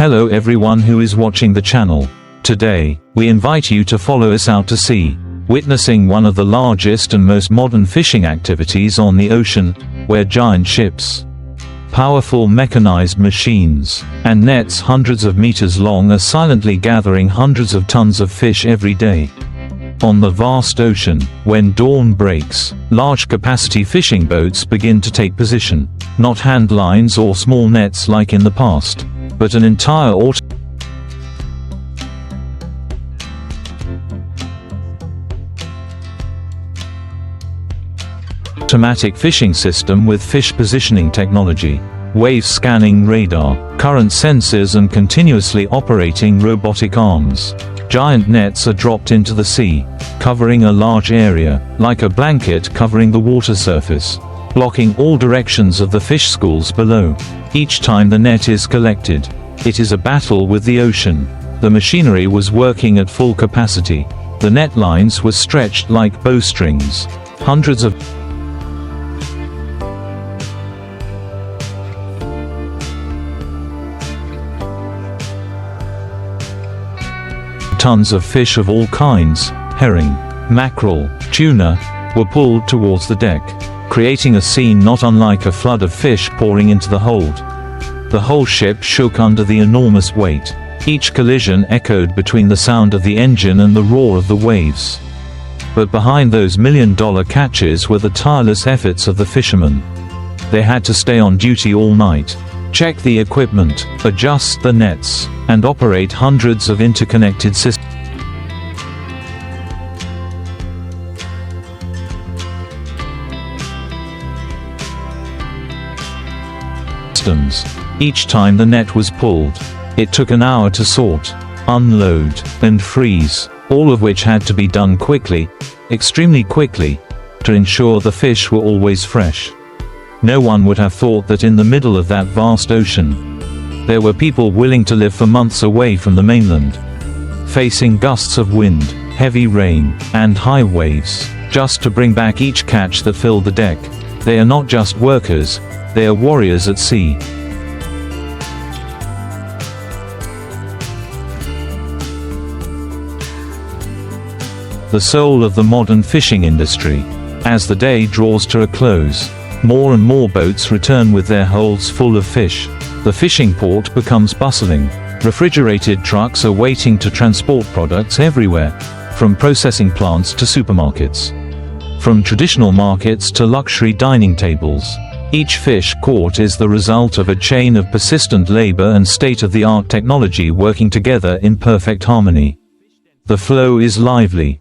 Hello everyone who is watching the channel. Today, we invite you to follow us out to sea, witnessing one of the largest and most modern fishing activities on the ocean, where giant ships, powerful mechanized machines, and nets hundreds of meters long are silently gathering hundreds of tons of fish every day. On the vast ocean, when dawn breaks, large-capacity fishing boats begin to take position, not hand lines or small nets like in the past, but an entire automatic fishing system with fish positioning technology, wave scanning radar, current sensors and continuously operating robotic arms. Giant nets are dropped into the sea, covering a large area, like a blanket covering the water surface, blocking all directions of the fish schools below. Each time the net is collected, it is a battle with the ocean. The machinery was working at full capacity. The net lines were stretched like bowstrings. Hundreds of tons of fish of all kinds, herring, mackerel, tuna, were pulled towards the deck, creating a scene not unlike a flood of fish pouring into the hold. The whole ship shook under the enormous weight. Each collision echoed between the sound of the engine and the roar of the waves. But behind those million-dollar catches were the tireless efforts of the fishermen. They had to stay on duty all night, check the equipment, adjust the nets, and operate hundreds of interconnected systems. Each time the net was pulled, it took an hour to sort, unload, and freeze, all of which had to be done quickly, extremely quickly, to ensure the fish were always fresh. No one would have thought that in the middle of that vast ocean, there were people willing to live for months away from the mainland, facing gusts of wind, heavy rain, and high waves, just to bring back each catch that filled the deck. They are not just workers, they are warriors at sea. The soul of the modern fishing industry. As the day draws to a close, more and more boats return with their holds full of fish. The fishing port becomes bustling. Refrigerated trucks are waiting to transport products everywhere, from processing plants to supermarkets, from traditional markets to luxury dining tables. Each fish caught is the result of a chain of persistent labor and state-of-the-art technology working together in perfect harmony. The flow is lively.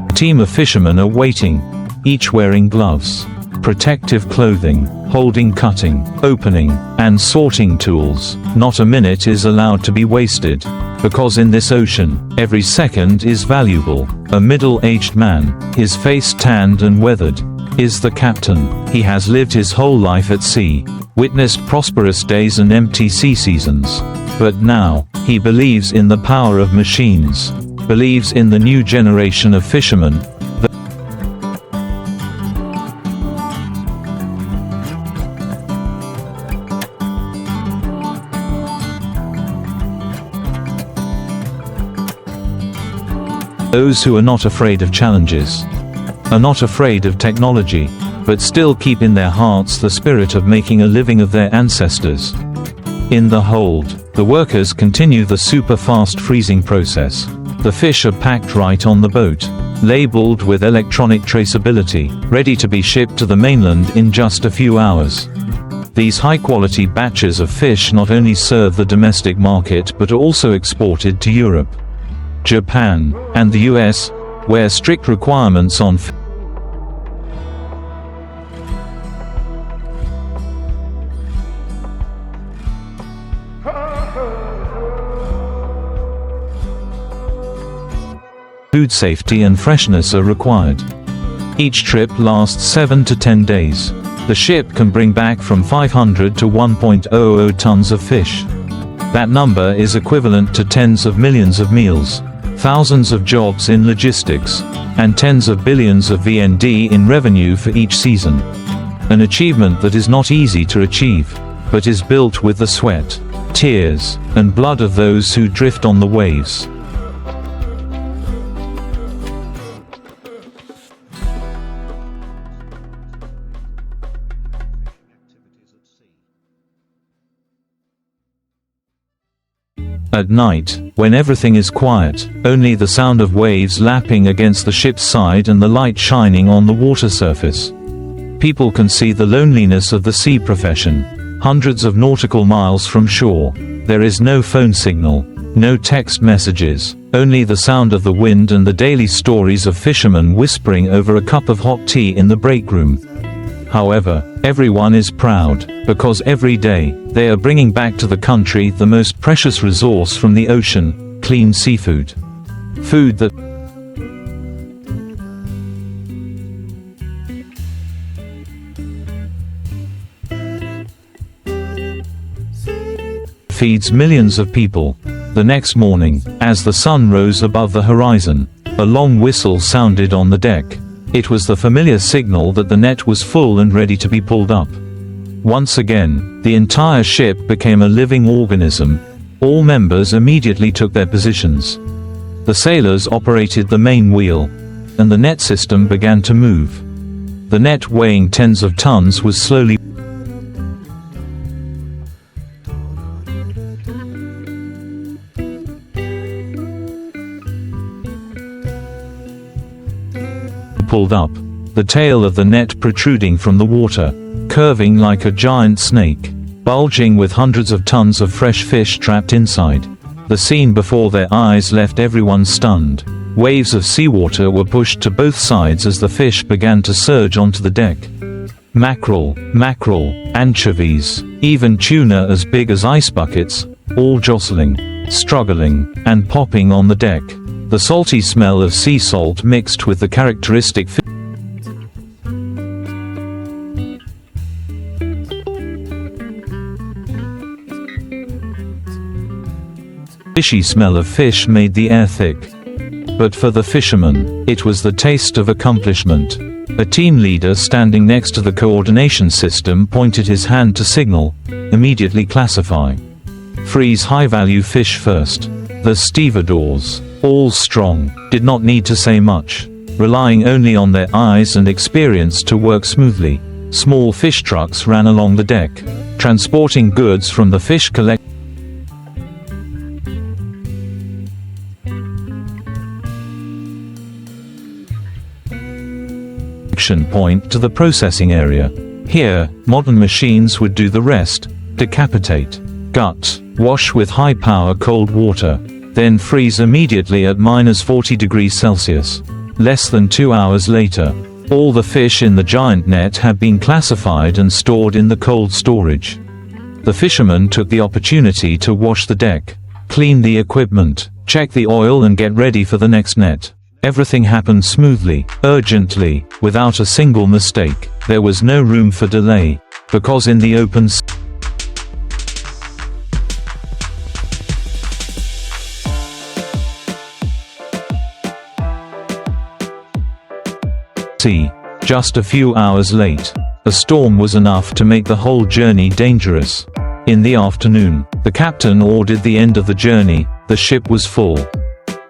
The team of fishermen are waiting, each wearing gloves, protective clothing, holding cutting, opening, and sorting tools. Not a minute is allowed to be wasted, because in this ocean, every second is valuable. A middle-aged man, his face tanned and weathered, is the captain. He has lived his whole life at sea, witnessed prosperous days and empty sea seasons. But now, he believes in the power of machines, believes in the new generation of fishermen. Those who are not afraid of challenges, are not afraid of technology, but still keep in their hearts the spirit of making a living of their ancestors. In the hold, the workers continue the super-fast freezing process. The fish are packed right on the boat, labeled with electronic traceability, ready to be shipped to the mainland in just a few hours. These high-quality batches of fish not only serve the domestic market but are also exported to Europe, Japan, and the US, where strict requirements on food safety and freshness are required. Each trip lasts 7 to 10 days. The ship can bring back from 500 to 1.00 tons of fish. That number is equivalent to tens of millions of meals. thousands of jobs in logistics, and tens of billions of VND in revenue for each season. An achievement that is not easy to achieve, but is built with the sweat, tears, and blood of those who drift on the waves. At night, when everything is quiet, only the sound of waves lapping against the ship's side and the light shining on the water surface. People can see the loneliness of the sea profession. Hundreds of nautical miles from shore, there is no phone signal, no text messages, only the sound of the wind and the daily stories of fishermen whispering over a cup of hot tea in the break room. However, everyone is proud, because every day, they are bringing back to the country the most precious resource from the ocean: clean seafood. Food that feeds millions of people. The next morning, as the sun rose above the horizon, a long whistle sounded on the deck. It was the familiar signal that the net was full and ready to be pulled up. Once again, the entire ship became a living organism. All members immediately took their positions. The sailors operated the main wheel, and the net system began to move. The net, weighing tens of tons, was slowly pulled up, the tail of the net protruding from the water, curving like a giant snake, bulging with hundreds of tons of fresh fish trapped inside. The scene before their eyes left everyone stunned. Waves of seawater were pushed to both sides as the fish began to surge onto the deck. Mackerel, anchovies, even tuna as big as ice buckets, all jostling, struggling, and popping on the deck. The salty smell of sea salt mixed with the characteristic fishy smell of fish made the air thick. But for the fishermen, it was the taste of accomplishment. A team leader standing next to the coordination system pointed his hand to signal, "Immediately classify. Freeze high-value fish first." The stevedores, all strong, did not need to say much, relying only on their eyes and experience to work smoothly. Small fish trucks ran along the deck, transporting goods from the fish collection point to the processing area. Here, modern machines would do the rest: decapitate, gut, wash with high-power cold water, then freeze immediately at -40 degrees Celsius. Less than 2 hours later, all the fish in the giant net had been classified and stored in the cold storage. The fishermen took the opportunity to wash the deck, clean the equipment, check the oil and get ready for the next net. Everything happened smoothly, urgently, without a single mistake. There was no room for delay, because in the open sea, just a few hours late, a storm was enough to make the whole journey dangerous. In the afternoon, the captain ordered the end of the journey. The ship was full.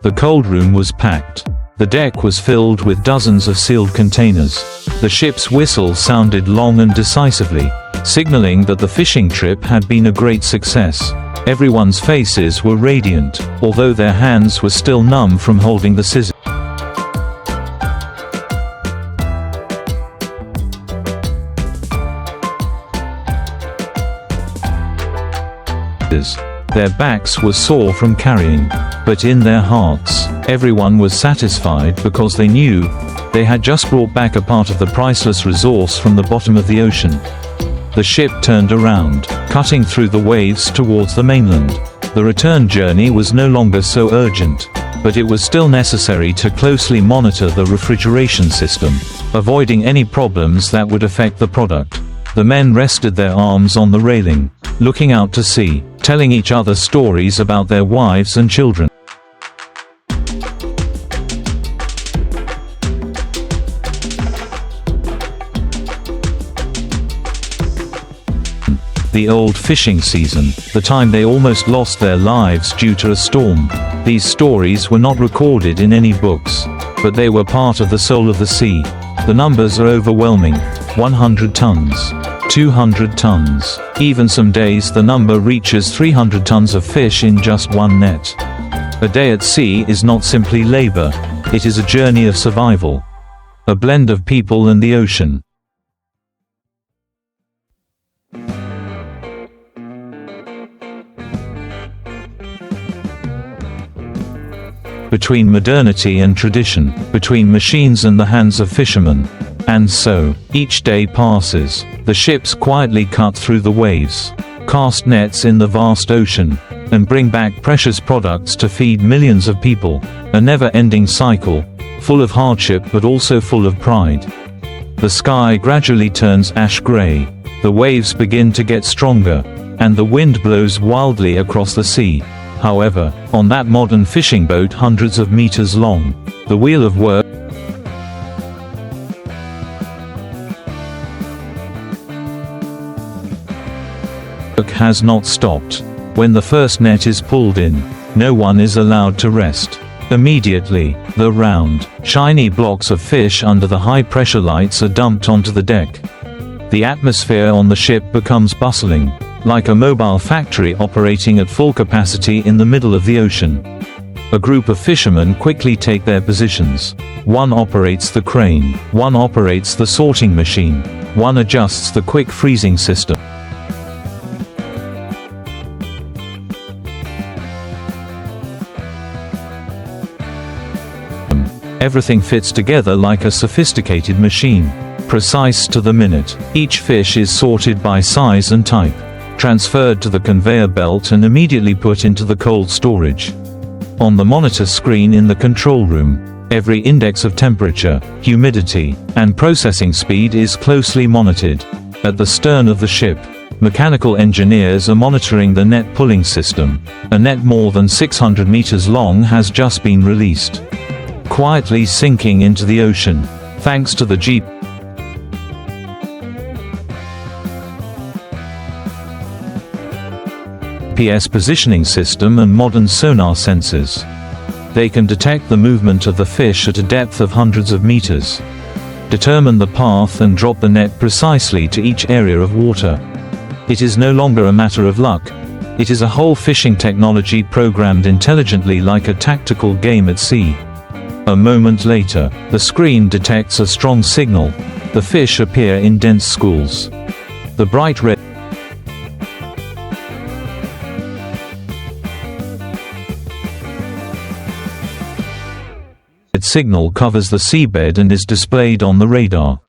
The cold room was packed. The deck was filled with dozens of sealed containers. The ship's whistle sounded long and decisively, signaling that the fishing trip had been a great success. Everyone's faces were radiant, although their hands were still numb from holding the scissors. Their backs were sore from carrying, but in their hearts, everyone was satisfied because they knew they had just brought back a part of the priceless resource from the bottom of the ocean. The ship turned around, cutting through the waves towards the mainland. The return journey was no longer so urgent, but it was still necessary to closely monitor the refrigeration system, avoiding any problems that would affect the product. The men rested their arms on the railing, looking out to sea, telling each other stories about their wives and children. The old fishing season, the time they almost lost their lives due to a storm. These stories were not recorded in any books, but they were part of the soul of the sea. The numbers are overwhelming: 100 tons, 200 tons. Even some days the number reaches 300 tons of fish in just one net. A day at sea is not simply labor, it is a journey of survival. A blend of people and the ocean. Between modernity and tradition, between machines and the hands of fishermen. And so, each day passes. The ships quietly cut through the waves, cast nets in the vast ocean, and bring back precious products to feed millions of people. A never-ending cycle, full of hardship but also full of pride. The sky gradually turns ash gray, the waves begin to get stronger, and the wind blows wildly across the sea. However, on that modern fishing boat hundreds of meters long, the wheel of work has not stopped. When the first net is pulled in, no one is allowed to rest. Immediately, the round, shiny blocks of fish under the high-pressure lights are dumped onto the deck. The atmosphere on the ship becomes bustling, like a mobile factory operating at full capacity in the middle of the ocean. A group of fishermen quickly take their positions. One operates the crane, one operates the sorting machine, one adjusts the quick freezing system. Everything fits together like a sophisticated machine, precise to the minute. Each fish is sorted by size and type, transferred to the conveyor belt and immediately put into the cold storage. On the monitor screen in the control room, every index of temperature, humidity, and processing speed is closely monitored. At the stern of the ship, mechanical engineers are monitoring the net pulling system. A net more than 600 meters long has just been released, quietly sinking into the ocean, thanks to the GPS positioning system and modern sonar sensors. They can detect the movement of the fish at a depth of hundreds of meters, determine the path and drop the net precisely to each area of water. It is no longer a matter of luck. It is a whole fishing technology programmed intelligently like a tactical game at sea. A moment later, the screen detects a strong signal. The fish appear in dense schools. The bright red signal covers the seabed and is displayed on the radar.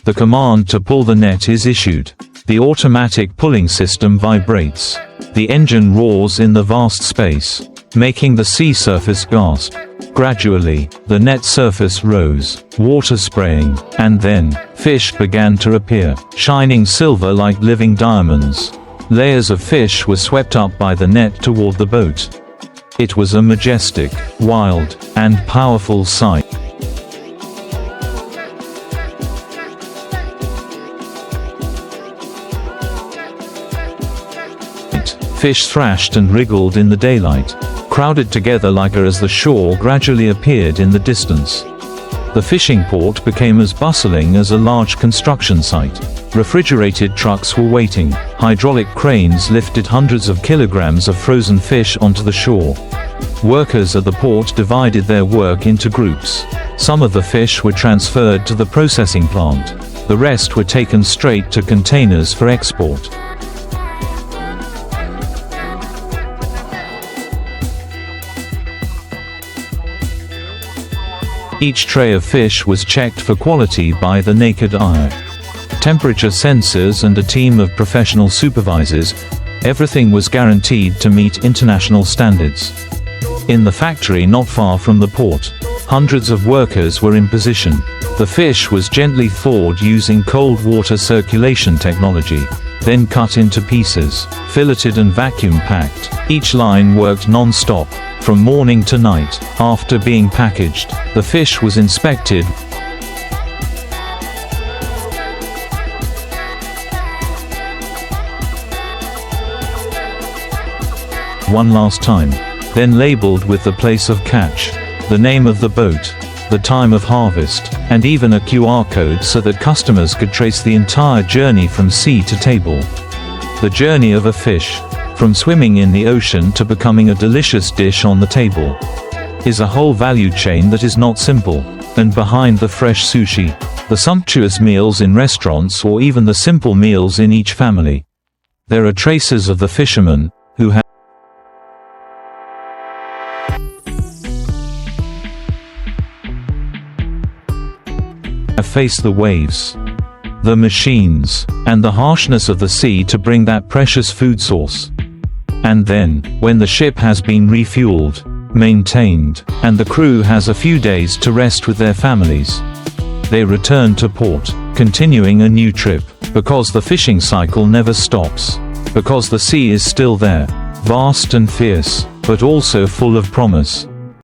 The command to pull the net is issued. The automatic pulling system vibrates. The engine roars in the vast space, making the sea surface gasp. Gradually, the net surface rose, water spraying, and then, fish began to appear, shining silver like living diamonds. Layers of fish were swept up by the net toward the boat. It was a majestic, wild, and powerful sight. Fish thrashed and wriggled in the daylight, crowded together like as the shore gradually appeared in the distance. The fishing port became as bustling as a large construction site. Refrigerated trucks were waiting. Hydraulic cranes lifted hundreds of kilograms of frozen fish onto the shore. Workers at the port divided their work into groups. Some of the fish were transferred to the processing plant. The rest were taken straight to containers for export. Each tray of fish was checked for quality by the naked eye. Temperature sensors and a team of professional supervisors, everything was guaranteed to meet international standards. In the factory not far from the port, hundreds of workers were in position. The fish was gently thawed using cold water circulation technology, then cut into pieces, filleted and vacuum packed. Each line worked non-stop, from morning to night. After being packaged, the fish was inspected. one last time, then labeled with the place of catch, the name of the boat, the time of harvest, and even a QR code so that customers could trace the entire journey from sea to table. The journey of a fish, from swimming in the ocean to becoming a delicious dish on the table, is a whole value chain that is not simple. And behind the fresh sushi, the sumptuous meals in restaurants, or even the simple meals in each family, there are traces of the fishermen who have faced the waves, the machines, and the harshness of the sea to bring that precious food source. And then, when the ship has been refueled, maintained, and the crew has a few days to rest with their families, they return to port, continuing a new trip, because the fishing cycle never stops, because the sea is still there, vast and fierce, but also full of promise.